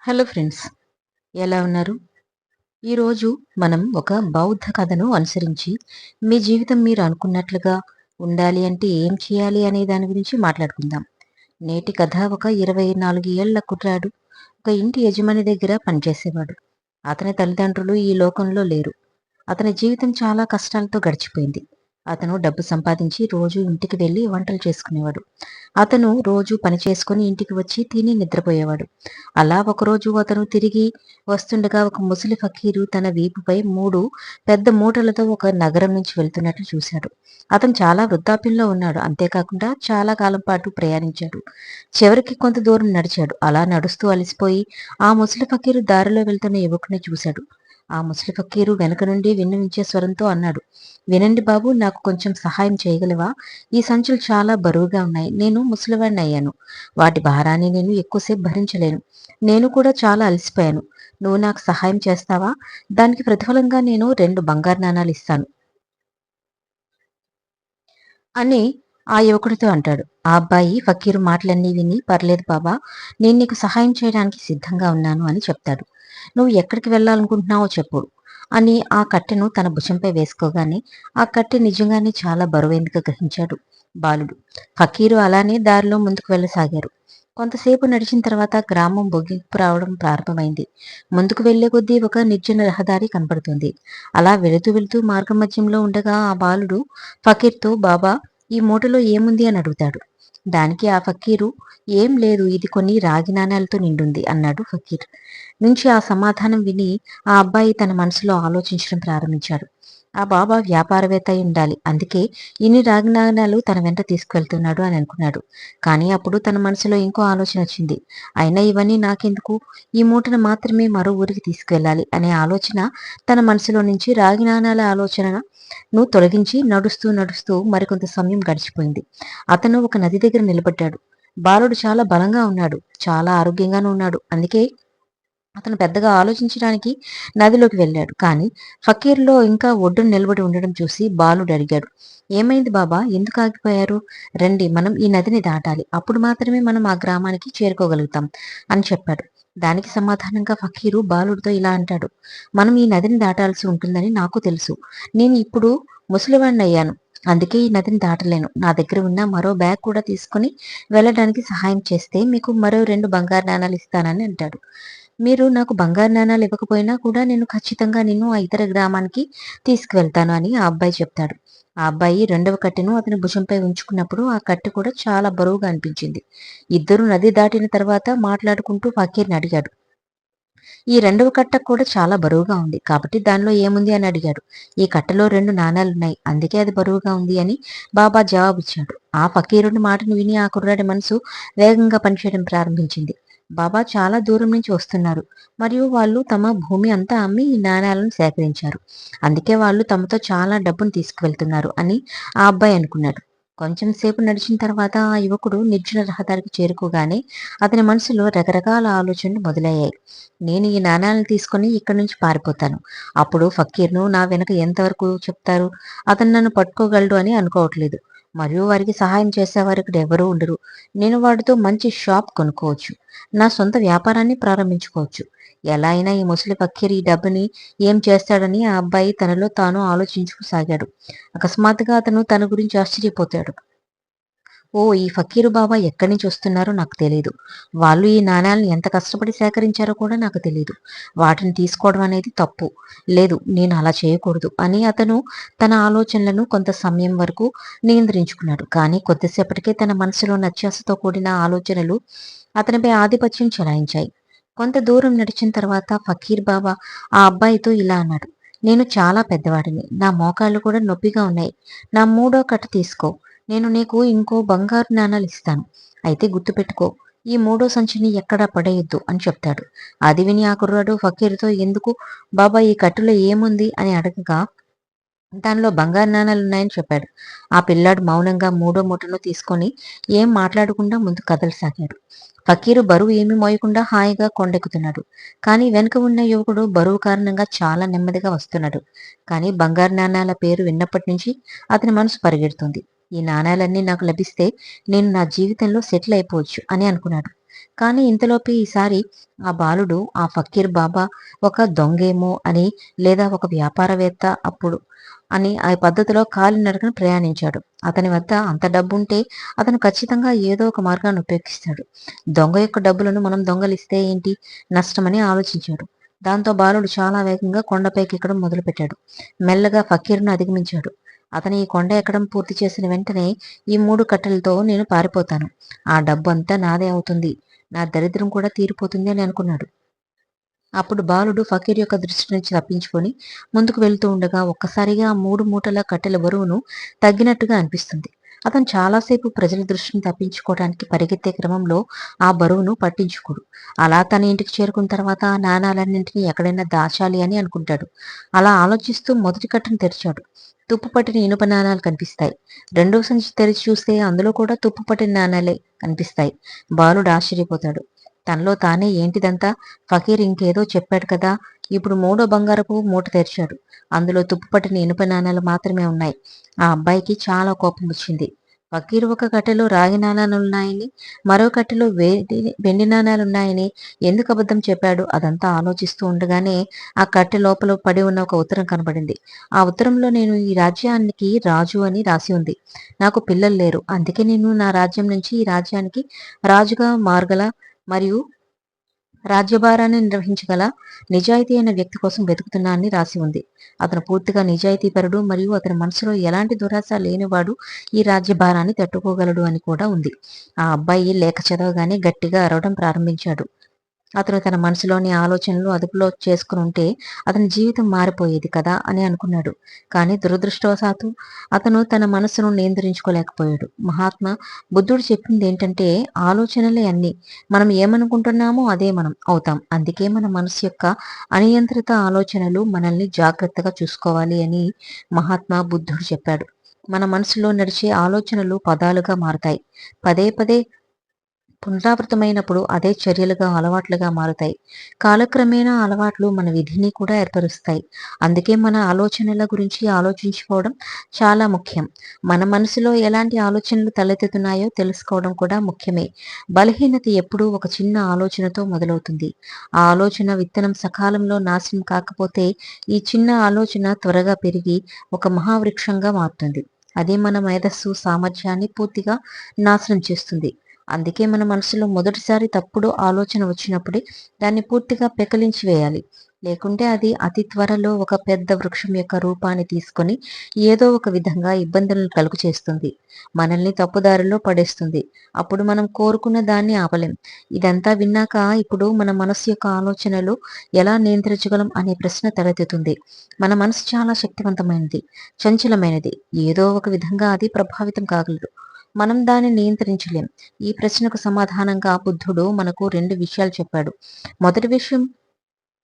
Hello friends, ఎలా ఉన్నారు? ఈరోజు మనం ఒక బౌద్ధ కథను అనుసరించి మీ జీవితం మీరు అనుకున్నట్లుగా ఉండాలి అంటే ఏం చేయాలి అనే దాని గురించి మాట్లాడుకుందాం. నేటి కథ ఒక 24 ఏళ్ల కుర్రాడు ఒక ఇంటి యజమాని దగ్గర పనిచేసేవాడు. అతని తల్లిదండ్రులు ఈ లోకంలో లేరు. అతని జీవితం చాలా కష్టాలతో గడిచిపోయింది. అతను డబ్బు సంపాదించి రోజు ఇంటికి వెళ్లి వంటలు చేసుకునేవాడు. అతను రోజు పని చేసుకుని ఇంటికి వచ్చి తిని నిద్రపోయేవాడు. అలా ఒకరోజు అతను తిరిగి వస్తుండగా ఒక ముసలి ఫకీరు తన వీపుపై 3 పెద్ద మూటలతో ఒక నగరం నుంచి వెళ్తున్నట్లు చూశాడు. అతను చాలా వృద్ధాప్యంలో ఉన్నాడు. అంతేకాకుండా చాలా కాలం పాటు ప్రయాణించాడు. చివరికి కొంత దూరం నడిచాడు. అలా నడుస్తూ అలసిపోయి ఆ ముసలి ఫకీరు దారిలో వెళ్తున్న యువకుని చూశాడు. ఆ ముసలి ఫకీరు వెనక నుండి విన్నవించే స్వరంతో అన్నాడు, వినండి బాబు, నాకు కొంచెం సహాయం చేయగలవా? ఈ సంచులు చాలా బరువుగా ఉన్నాయి. నేను ముసలివాడిని అయ్యాను. వాటి భారాన్ని నేను ఎక్కువసేపు భరించలేను. నేను కూడా చాలా అలసిపోయాను. నువ్వు నాకు సహాయం చేస్తావా? దానికి ప్రతిఫలంగా నేను 2 బంగారు నాణాలు ఇస్తాను అని ఆ యువకుడితో అంటాడు. ఆ అబ్బాయి ఫకీరు మాటలన్నీ విని, పర్లేదు బాబా, నేను నీకు సహాయం చేయడానికి సిద్ధంగా ఉన్నాను అని చెప్తాడు. నువ్వు ఎక్కడికి వెళ్ళాలనుకుంటున్నావో చెప్పు అని ఆ కట్టెను తన భుజంపై వేసుకోగానే ఆ కట్టె నిజంగానే చాలా బరువైందిగా గ్రహించాడు బాలుడు. ఫకీరు అలానే దారిలో ముందుకు వెళ్ళసాగారు. కొంతసేపు నడిచిన తర్వాత గ్రామం బొగ్గింపు రావడం ప్రారంభమైంది. ముందుకు వెళ్లే కొద్దీ ఒక నిర్జన రహదారి కనపడుతుంది. అలా వెళుతూ వెళుతూ మార్గ మధ్యంలో ఉండగా ఆ బాలుడు ఫకీర్తో, బాబా, ఈ మూటలో ఏముంది అని అడుగుతాడు. దానికి ఆ ఫకీరు, ఏం లేదు, ఇది కొన్ని రాగి నాణాలతో నిండుంది అన్నాడు. ఫకీర్ నుంచి ఆ సమాధానం విని ఆ అబ్బాయి తన మనసులో ఆలోచించడం ప్రారంభించాడు. ఆ బాబా వ్యాపారవేత్త అయి ఉండాలి, అందుకే ఇన్ని రాగి నాణాలు తన వెంట తీసుకువెళ్తున్నాడు అని అనుకున్నాడు. కానీ అప్పుడు తన మనసులో ఇంకో ఆలోచన వచ్చింది. అయినా ఇవన్నీ నాకెందుకు, ఈ మూటను మాత్రమే మరో ఊరికి తీసుకువెళ్ళాలి అనే ఆలోచన తన మనసులో నుంచి రాగి నాణాల ఆలోచనను తొలగించి నడుస్తూ నడుస్తూ మరికొంత సమయం గడిచిపోయింది. అతను ఒక నది దగ్గర నిలబడ్డాడు. బాలుడు చాలా బలంగా ఉన్నాడు, చాలా ఆరోగ్యంగానూ ఉన్నాడు. అందుకే అతను పెద్దగా ఆలోచించడానికి నదిలోకి వెళ్ళాడు. కానీ ఫకీర్లో ఇంకా ఒడ్డున నిలబడి ఉండడం చూసి బాలుడు అడిగాడు, ఏమైంది బాబా, ఎందుకు ఆగిపోయారు? రండి, మనం ఈ నదిని దాటాలి. అప్పుడు మాత్రమే మనం ఆ గ్రామానికి చేరుకోగలుగుతాం అని చెప్పాడు. దానికి సమాధానంగా ఫకీరు బాలుడితో ఇలా అంటాడు, మనం ఈ నదిని దాటాల్సి ఉంటుందని నాకు తెలుసు. నేను ఇప్పుడు ముసలివాణ్ణి అయ్యాను. అందుకే ఈ నదిని దాటలేను. నా దగ్గర ఉన్న మరో బ్యాగ్ కూడా తీసుకుని వెళ్ళడానికి సహాయం చేస్తే మీకు మరో 2 బంగారు నాణాలు ఇస్తానని అంటాడు. మీరు నాకు బంగారు నాణాలు ఇవ్వకపోయినా కూడా నేను ఖచ్చితంగా నిన్ను ఆ ఇతర గ్రామానికి తీసుకువెళ్తాను అని ఆ అబ్బాయి చెప్తాడు. ఆ అబ్బాయి రెండవ కట్టెను అతని భుజంపై ఉంచుకున్నప్పుడు ఆ కట్టె కూడా చాలా బరువుగా అనిపించింది. ఇద్దరు నది దాటిన తర్వాత మాట్లాడుకుంటూ ఫకీర్ని అడిగాడు, ఈ రెండవ కట్ట కూడా చాలా బరువుగా ఉంది, కాబట్టి దానిలో ఏముంది అని అడిగాడు. ఈ కట్టలో 2 నాణాలున్నాయి, అందుకే అది బరువుగా ఉంది అని బాబా జవాబిచ్చాడు. ఆ ఫకీరుని మాటను విని ఆ కుర్రాడి మనసు వేగంగా పనిచేయడం ప్రారంభించింది. బాబా చాలా దూరం నుంచి వస్తున్నారు మరియు వాళ్ళు తమ భూమి అంతా అమ్మి ఈ నాణాలను సేకరించారు. అందుకే వాళ్ళు తమతో చాలా డబ్బును తీసుకువెళ్తున్నారు అని ఆ అబ్బాయి అనుకున్నాడు. కొంచెం సేపు నడిచిన తర్వాత ఆ యువకుడు నిర్జన రహదారికి చేరుకోగానే అతని మనసులో రకరకాల ఆలోచనలు మొదలయ్యాయి. నేను ఈ నాణాలను తీసుకుని ఇక్కడి నుంచి పారిపోతాను. అప్పుడు ఫకీర్ను నా వెనక ఎంతవరకు చెప్తారు? అతను నన్ను పట్టుకోగలడు అని అనుకోవట్లేదు. మరియు వారికి సహాయం చేసేవారు ఇక్కడ ఎవరూ ఉండరు. నేను వాడితో మంచి షాప్ కొనుక్కోవచ్చు. నా సొంత వ్యాపారాన్ని ప్రారంభించుకోవచ్చు. ఎలా అయినా ఈ ముసలి ఫకీర్ ఈ డబ్బుని ఏం చేస్తాడని ఆ అబ్బాయి తనలో తాను ఆలోచించుకోసాగాడు. అకస్మాత్తుగా అతను తన గురించి ఆశ్చర్యపోతాడు. ఓ, ఈ ఫకీరు బాబా ఎక్కడి నుంచి వస్తున్నారో నాకు తెలీదు. వాళ్ళు ఈ నాణాలను ఎంత కష్టపడి సేకరించారో కూడా నాకు తెలీదు. వాటిని తీసుకోవడం అనేది తప్పు. లేదు, నేను అలా చేయకూడదు అని అతను తన ఆలోచనలను కొంత సమయం వరకు నియంత్రించుకున్నాడు. కానీ కొద్దిసేపటికే తన మనసులో అత్యాశతో కూడిన ఆలోచనలు అతనిపై ఆధిపత్యం చెలాయించాయి. కొంత దూరం నడిచిన తర్వాత ఫకీర్ బాబా ఆ అబ్బాయితో ఇలా అన్నాడు, నేను చాలా పెద్దవాడిని. నా మోకాళ్ళు కూడా నొప్పిగా ఉన్నాయి. నా 3వ కట్ట తీసుకో. నేను నీకు ఇంకో బంగారు నాణాలు ఇస్తాను. అయితే గుర్తుపెట్టుకో, ఈ 3వ సంచిని ఎక్కడా పడేయొద్దు అని చెప్తాడు. అది విని ఆ కుర్రాడు ఫకీరుతో, ఎందుకు బాబా, ఈ కట్టులో ఏముంది అని అడగగా దానిలో బంగారు నాణాలున్నాయని చెప్పాడు. ఆ పిల్లాడు మౌనంగా 3వ మూటను తీసుకొని ఏం మాట్లాడకుండా ముందు కదలసాగాడు. ఫకీరు బరువు ఏమీ మోయకుండా హాయిగా కొండెక్కుతున్నాడు. కానీ వెనుక ఉన్న యువకుడు బరువు కారణంగా చాలా నెమ్మదిగా వస్తున్నాడు. కానీ బంగారు నాణాల పేరు విన్నప్పటి నుంచి అతని మనసు పరిగెడుతుంది. ఈ నాణాలన్నీ నాకు లభిస్తే నేను నా జీవితంలో సెటిల్ అయిపోవచ్చు అని అనుకున్నాడు. కానీ ఇంతలోపే ఈసారి ఆ బాలుడు ఆ ఫకీర్ బాబా ఒక దొంగేమో అని, లేదా ఒక వ్యాపారవేత్త అప్పుడు అని ఆ పద్ధతిలో కాలినడకన ప్రయాణించాడు. అతని వద్ద అంత డబ్బుంటే అతను ఖచ్చితంగా ఏదో ఒక మార్గాన్ని ఉపయోగిస్తాడు. దొంగ యొక్క డబ్బులను మనం దొంగలిస్తే ఏంటి నష్టమని ఆలోచించాడు. దాంతో బాలుడు చాలా వేగంగా కొండపైకి ఎక్కడం మొదలుపెట్టాడు. మెల్లగా ఫకీర్ను అధిగమించాడు. అతను ఈ కొండ ఎక్కడం పూర్తి చేసిన వెంటనే ఈ 3 కట్టెలతో నేను పారిపోతాను. ఆ డబ్బు అంతా నాదే అవుతుంది. నా దరిద్రం కూడా తీరిపోతుంది అని అనుకున్నాడు. అప్పుడు బాలుడు ఫకీర్ యొక్క దృష్టి నుంచి తప్పించుకొని ముందుకు వెళ్తూ ఉండగా ఒక్కసారిగా ఆ 3 మూటల కట్టెల బరువును తగ్గినట్టుగా అనిపిస్తుంది. అతను చాలాసేపు ప్రజల దృష్టిని తప్పించుకోవడానికి పరిగెత్తే క్రమంలో ఆ బరువును పట్టించుకోడు. అలా తన ఇంటికి చేరుకున్న తర్వాత ఆ నాణాలన్నింటినీ ఎక్కడైనా దాచాలి అని అనుకుంటాడు. అలా ఆలోచిస్తూ మొదటి కట్టను తెరిచాడు. తుప్పు పట్టిన ఇనుప నాణాలు కనిపిస్తాయి. రెండవ సంచి తెరిచి చూస్తే అందులో కూడా తుప్పు పట్టిన నాణాలే కనిపిస్తాయి. బాలుడు ఆశ్చర్యపోతాడు. తనలో తానే ఏంటిదంతా, ఫకీర్ ఇంకేదో చెప్పాడు కదా. ఇప్పుడు 3వ బంగారపు మూట తెరిచాడు. అందులో తుప్పుపట్టిన ఇనుప నాణాలు మాత్రమే ఉన్నాయి. ఆ అబ్బాయికి చాలా కోపం వచ్చింది. ఫకీర్ ఒక కట్టెలో రాగి నాణాలున్నాయని, మరో కట్టెలో వెండి నాణాలున్నాయని ఎందుకు అబద్ధం చెప్పాడు? అదంతా ఆలోచిస్తూ ఉండగానే ఆ కట్టె లోపల పడి ఉన్న ఒక ఉత్తరం కనబడింది. ఆ ఉత్తరంలో నేను ఈ రాజ్యానికి రాజు అని రాసి ఉంది. నాకు పిల్లలు లేరు. అందుకే నేను నా రాజ్యం నుంచి ఈ రాజ్యానికి రాజుగా మార్గల మరియు రాజ్యభారాన్ని నిర్వహించగల నిజాయితీ అయిన వ్యక్తి కోసం వెతుకుతున్నానని రాసి ఉంది. అతను పూర్తిగా నిజాయితీపరుడు మరియు అతని మనసులో ఎలాంటి దురాశ లేనివాడు ఈ రాజ్యభారాన్ని తట్టుకోగలడు అని కూడా ఉంది. ఆ అబ్బాయి లేఖ చదవగానే గట్టిగా అరవడం ప్రారంభించాడు. అతను తన మనసులోని ఆలోచనలు అదుపులో చేసుకుని ఉంటే అతని జీవితం మారిపోయేది కదా అని అనుకున్నాడు. కానీ దురదృష్టవశాత్తు అతను తన మనసును నియంత్రించుకోలేకపోయాడు. మహాత్మా బుద్ధుడు చెప్పింది ఏంటంటే, ఆలోచనలే అన్ని. మనం ఏమనుకుంటున్నామో అదే మనం అవుతాం. అందుకే మన మనసు యొక్క అనియంత్రిత ఆలోచనలు మనల్ని జాగ్రత్తగా చూసుకోవాలి అని మహాత్మా బుద్ధుడు చెప్పాడు. మన మనసులో నడిచే ఆలోచనలు పదాలుగా మారతాయి. పదే పదే పునరావృతమైనప్పుడు అదే చర్యలుగా అలవాట్లుగా మారుతాయి. కాలక్రమేణా అలవాట్లు మన విధిని కూడా ఏర్పరుస్తాయి. అందుకే మన ఆలోచనల గురించి ఆలోచించుకోవడం చాలా ముఖ్యం. మన మనసులో ఎలాంటి ఆలోచనలు తలెత్తుతున్నాయో తెలుసుకోవడం కూడా ముఖ్యమే. బలహీనత ఎప్పుడూ ఒక చిన్న ఆలోచనతో మొదలవుతుంది. ఆ ఆలోచన విత్తనం సకాలంలో నాశనం కాకపోతే ఈ చిన్న ఆలోచన త్వరగా పెరిగి ఒక మహావృక్షంగా మారుతుంది. అదే మన మేధస్సు సామర్థ్యాన్ని పూర్తిగా నాశనం చేస్తుంది. అందుకే మన మనసులో మొదటిసారి తప్పుడు ఆలోచన వచ్చినప్పుడే దాన్ని పూర్తిగా పెకలించి వేయాలి. లేకుంటే అది అతి త్వరలో ఒక పెద్ద వృక్షం యొక్క రూపాన్ని తీసుకొని ఏదో ఒక విధంగా ఇబ్బందులను కలుగు చేస్తుంది. మనల్ని తప్పుదారిలో పడేస్తుంది. అప్పుడు మనం కోరుకున్న దాన్ని ఆపలేం. ఇదంతా విన్నాక ఇప్పుడు మన మనసు యొక్క ఆలోచనలు ఎలా నియంత్రించగలం అనే ప్రశ్న తలెత్తుతుంది. మన మనసు చాలా శక్తివంతమైనది, చంచలమైనది. ఏదో ఒక విధంగా అది ప్రభావితం కాగలదు. మనం దాన్ని నియంత్రించలేం. ఈ ప్రశ్నకు సమాధానంగా బుద్ధుడు మనకు 2 విషయాలు చెప్పాడు. మొదటి విషయం,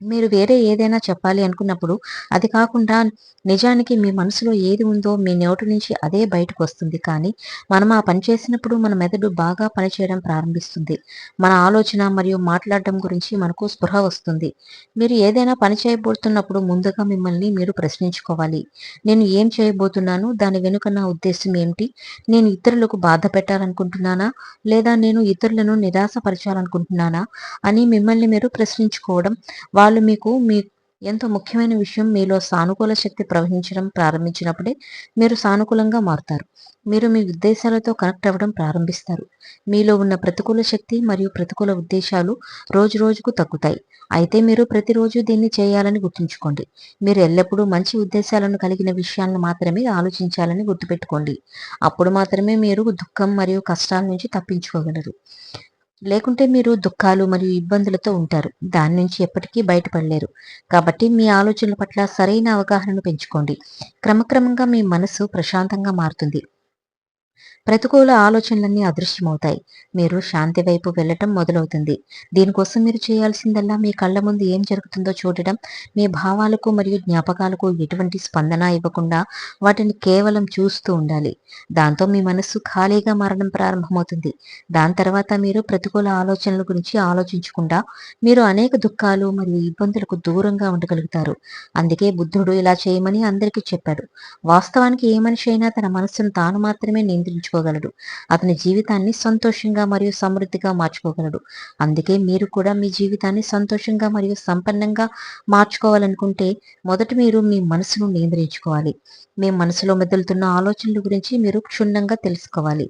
మీరు వేరే ఏదైనా చెప్పాలి అనుకున్నప్పుడు అది కాకుండా నిజానికి మీ మనసులో ఏది ఉందో మీ నోటి నుంచి అదే బయటకు వస్తుంది. కానీ మనం ఆ పని చేసినప్పుడు మన మెదడు బాగా పనిచేయడం ప్రారంభిస్తుంది. మన ఆలోచన మరియు మాట్లాడడం గురించి మనకు స్పృహ వస్తుంది. మీరు ఏదైనా పని చేయబోతున్నప్పుడు ముందుగా మిమ్మల్ని మీరు ప్రశ్నించుకోవాలి. నేను ఏం చేయబోతున్నాను? దాని వెనుక నా ఉద్దేశం ఏమిటి? నేను ఇతరులకు బాధ పెట్టాలనుకుంటున్నానా? లేదా నేను ఇతరులను నిరాశపరచాలనుకుంటున్నానా అని మిమ్మల్ని మీరు ప్రశ్నించుకోవడం, వాళ్ళు మీ ఎంతో ముఖ్యమైన విషయం, మీలో సానుకూల శక్తి ప్రవహించడం ప్రారంభించినప్పుడే మీరు సానుకూలంగా మారుతారు. మీరు మీ ఉద్దేశాలతో కనెక్ట్ అవ్వడం ప్రారంభిస్తారు. మీలో ఉన్న ప్రతికూల శక్తి మరియు ప్రతికూల ఉద్దేశాలు రోజు రోజుకు తగ్గుతాయి. అయితే మీరు ప్రతిరోజు దీన్ని చేయాలని గుర్తుంచుకోండి. మీరు ఎల్లప్పుడూ మంచి ఉద్దేశాలను కలిగిన విషయాలను మాత్రమే ఆలోచించాలని గుర్తుపెట్టుకోండి. అప్పుడు మాత్రమే మీరు దుఃఖం మరియు కష్టాల నుంచి తప్పించుకోగలరు. లేకుంటే మీరు దుఃఖాలు మరియు ఇబ్బందులతో ఉంటారు. దాని నుంచి ఎప్పటికీ బయటపడలేరు. కాబట్టి మీ ఆలోచనల పట్ల సరైన అవగాహనను పెంచుకోండి. క్రమక్రమంగా మీ మనసు ప్రశాంతంగా మారుతుంది. ప్రతికూల ఆలోచనలన్నీ అదృశ్యమవుతాయి. మీరు శాంతి వైపు వెళ్ళటం మొదలవుతుంది. దీనికోసం మీరు చేయాల్సిందల్లా మీ కళ్ళ ముందు ఏం జరుగుతుందో చూడటం, మీ భావాలకు మరియు జ్ఞాపకాలకు ఎటువంటి స్పందన ఇవ్వకుండా వాటిని కేవలం చూస్తూ ఉండాలి. దాంతో మీ మనస్సు ఖాళీగా మారడం ప్రారంభమవుతుంది. దాని తర్వాత మీరు ప్రతికూల ఆలోచనల గురించి ఆలోచించకుండా మీరు అనేక దుఃఖాలు మరియు ఇబ్బందులకు దూరంగా ఉండగలుగుతారు. అందుకే బుద్ధుడు ఇలా చేయమని అందరికీ చెప్పాడు. వాస్తవానికి ఏ మనిషి అయినా తన మనస్సును తాను మాత్రమే నియంత్రించుకోవాలి. మార్చుకోగలడు. అతని జీవితాన్ని సంతోషంగా మరియు సమృద్ధిగా మార్చుకోగలడు. అందుకే మీరు కూడా మీ జీవితాన్ని సంతోషంగా మరియు సంపన్నంగా మార్చుకోవాలనుకుంటే మొదట మీరు మీ మనసును నియంత్రించుకోవాలి. మీ మనసులో మెదులుతున్న ఆలోచనల గురించి మీరు క్షుణ్ణంగా తెలుసుకోవాలి.